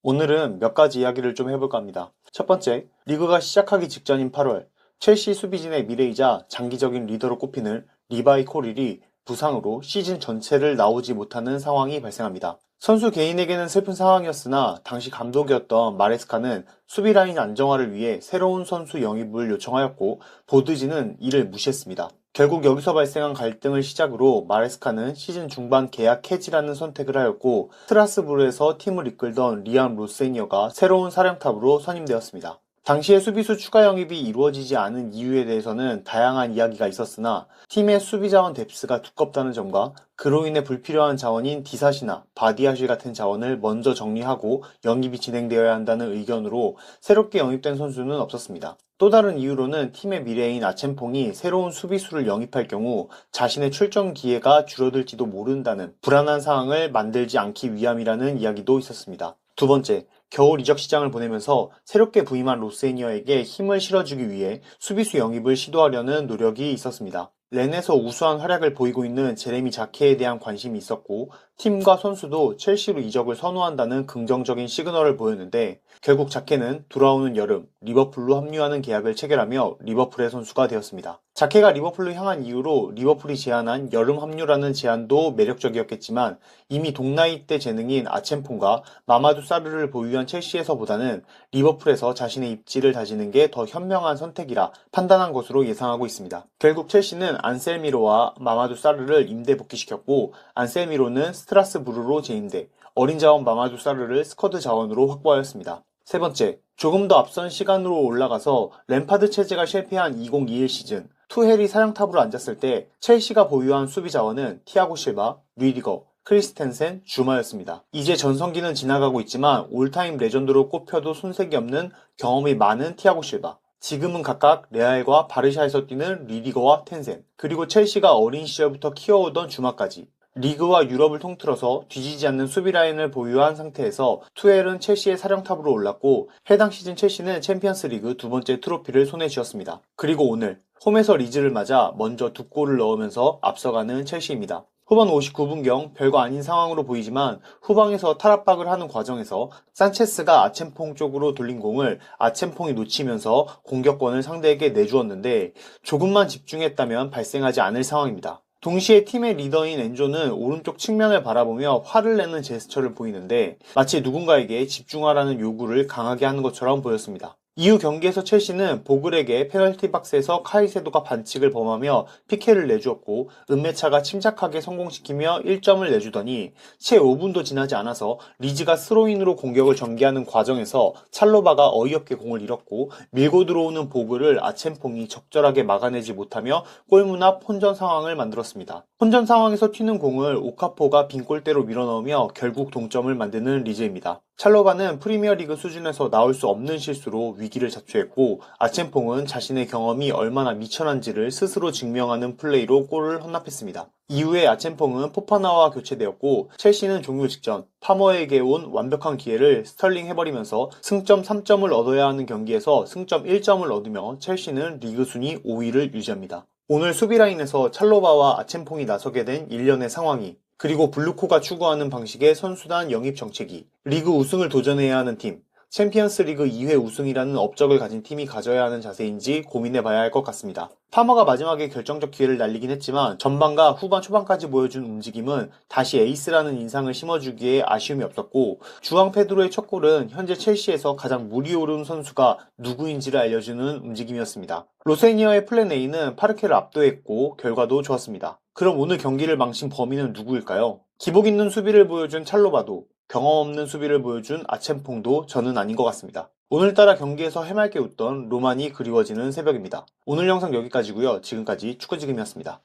오늘은 몇 가지 이야기를 좀 해볼까 합니다. 첫 번째, 리그가 시작하기 직전인 8월, 첼시 수비진의 미래이자 장기적인 리더로 꼽히는 리바이 코릴이 부상으로 시즌 전체를 나오지 못하는 상황이 발생합니다. 선수 개인에게는 슬픈 상황이었으나 당시 감독이었던 마레스카는 수비 라인 안정화를 위해 새로운 선수 영입을 요청하였고 보드지는 이를 무시했습니다. 결국 여기서 발생한 갈등을 시작으로 마레스카는 시즌 중반 계약 해지라는 선택을 하였고 스트라스부르에서 팀을 이끌던 리암 로세니어가 새로운 사령탑으로 선임되었습니다. 당시에 수비수 추가 영입이 이루어지지 않은 이유에 대해서는 다양한 이야기가 있었으나 팀의 수비 자원 뎁스가 두껍다는 점과 그로 인해 불필요한 자원인 디사시나 바디아실 같은 자원을 먼저 정리하고 영입이 진행되어야 한다는 의견으로 새롭게 영입된 선수는 없었습니다. 또 다른 이유로는 팀의 미래인 아첸퐁이 새로운 수비수를 영입할 경우 자신의 출전 기회가 줄어들지도 모른다는 불안한 상황을 만들지 않기 위함이라는 이야기도 있었습니다. 두 번째, 겨울 이적 시장을 보내면서 새롭게 부임한 로세니어에게 힘을 실어주기 위해 수비수 영입을 시도하려는 노력이 있었습니다. 렌에서 우수한 활약을 보이고 있는 제레미 자케에 대한 관심이 있었고 팀과 선수도 첼시로 이적을 선호한다는 긍정적인 시그널을 보였는데 결국 자케는 돌아오는 여름 리버풀로 합류하는 계약을 체결하며 리버풀의 선수가 되었습니다. 자케가 리버풀로 향한 이후로 리버풀이 제안한 여름 합류라는 제안도 매력적이었겠지만 이미 동나이 때 재능인 아첸폰과 마마두 사르를 보유한 첼시에서보다는 리버풀에서 자신의 입지를 다지는 게 더 현명한 선택이라 판단한 것으로 예상하고 있습니다. 결국 첼시는 안셀미로와 마마두 사르를 임대 복귀시켰고 안셀미로는 스트라스부르로 재임돼 어린 자원 마마두 사르를 스쿼드 자원으로 확보하였습니다. 세 번째, 조금 더 앞선 시간으로 올라가서 램파드 체제가 실패한 2021 시즌 투헬이 사령탑으로 앉았을 때 첼시가 보유한 수비 자원은 티아고 실바, 류디거, 크리스텐센, 주마였습니다. 이제 전성기는 지나가고 있지만 올타임 레전드로 꼽혀도 손색이 없는 경험이 많은 티아고 실바. 지금은 각각 레알과 바르샤에서 뛰는 리디거와 텐센, 그리고 첼시가 어린 시절부터 키워오던 주마까지. 리그와 유럽을 통틀어서 뒤지지 않는 수비 라인을 보유한 상태에서 투엘은 첼시의 사령탑으로 올랐고 해당 시즌 첼시는 챔피언스 리그 두 번째 트로피를 손에 쥐었습니다. 그리고 오늘 홈에서 리즈를 맞아 먼저 두 골을 넣으면서 앞서가는 첼시입니다. 후반 59분경 별거 아닌 상황으로 보이지만 후방에서 탈압박을 하는 과정에서 산체스가 아첸퐁 쪽으로 돌린 공을 아첸퐁이 놓치면서 공격권을 상대에게 내주었는데 조금만 집중했다면 발생하지 않을 상황입니다. 동시에 팀의 리더인 엔조는 오른쪽 측면을 바라보며 화를 내는 제스처를 보이는데 마치 누군가에게 집중하라는 요구를 강하게 하는 것처럼 보였습니다. 이후 경기에서 첼시는 보글에게 페널티 박스에서 카이세도가 반칙을 범하며 피케를 내주었고 은메차가 침착하게 성공시키며 1점을 내주더니 채 5분도 지나지 않아서 리즈가 스로인으로 공격을 전개하는 과정에서 찰로바가 어이없게 공을 잃었고 밀고 들어오는 보글을 아첸퐁이 적절하게 막아내지 못하며 골문 앞 혼전 상황을 만들었습니다. 혼전 상황에서 튀는 공을 오카포가 빈 골대로 밀어넣으며 결국 동점을 만드는 리즈입니다. 찰로바는 프리미어리그 수준에서 나올 수 없는 실수로 위기를 자초했고 아첸퐁은 자신의 경험이 얼마나 미천한지를 스스로 증명하는 플레이로 골을 헌납했습니다. 이후에 아첸퐁은 포파나와 교체되었고 첼시는 종료 직전 파머에게 온 완벽한 기회를 스털링 해버리면서 승점 3점을 얻어야 하는 경기에서 승점 1점을 얻으며 첼시는 리그 순위 5위를 유지합니다. 오늘 수비라인에서 찰로바와 아첸퐁이 나서게 된 일련의 상황이 그리고 블루코가 추구하는 방식의 선수단 영입 정책이 리그 우승을 도전해야 하는 팀, 챔피언스 리그 2회 우승이라는 업적을 가진 팀이 가져야 하는 자세인지 고민해봐야 할 것 같습니다. 파머가 마지막에 결정적 기회를 날리긴 했지만 전반과 후반 초반까지 보여준 움직임은 다시 에이스라는 인상을 심어주기에 아쉬움이 없었고 주앙 페드로의 첫 골은 현재 첼시에서 가장 물이 오른 선수가 누구인지를 알려주는 움직임이었습니다. 로세니어의 플랜 A는 파르케를 압도했고 결과도 좋았습니다. 그럼 오늘 경기를 망친 범인은 누구일까요? 기복 있는 수비를 보여준 찰로바도 경험 없는 수비를 보여준 아첸퐁도 저는 아닌 것 같습니다. 오늘따라 경기에서 해맑게 웃던 로만이 그리워지는 새벽입니다. 오늘 영상 여기까지고요. 지금까지 축구지금이었습니다.